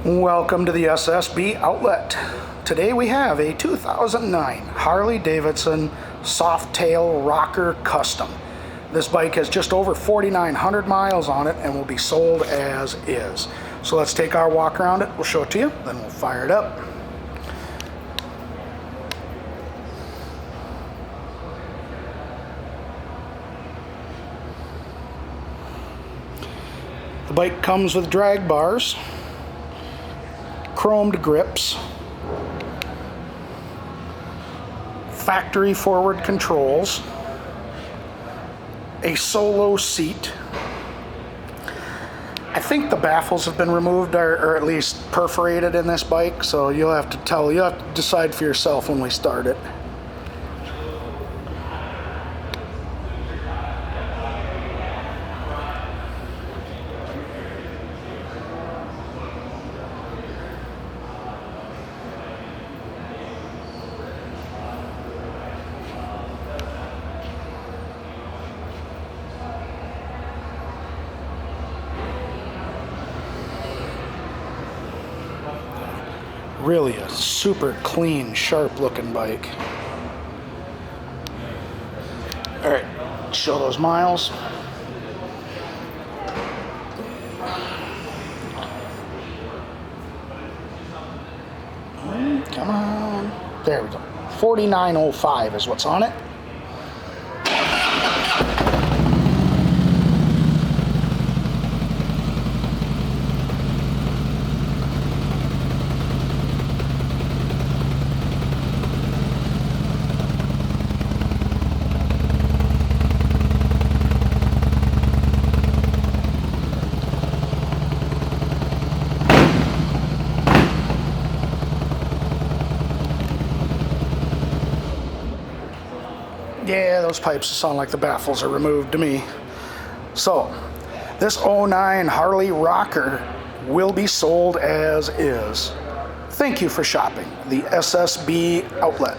Welcome to the SSB outlet. Today we have a 2009 Harley Davidson Softail Rocker Custom. This bike has just over 4,900 miles on it and will be sold as is. So let's take our walk around it. We'll show it to you, then we'll fire it up. The bike comes with drag bars, chromed grips, factory forward controls, a solo seat. I think the baffles have been removed or at least perforated in this bike, so you'll have to decide for yourself when we start it. Really a super clean, sharp looking bike. All right, show those miles. Come on. There we go. 4905 is what's on it. Yeah, those pipes sound like the baffles are removed to me. So, this 09 Harley Rocker will be sold as is. Thank you for shopping the SSB outlet.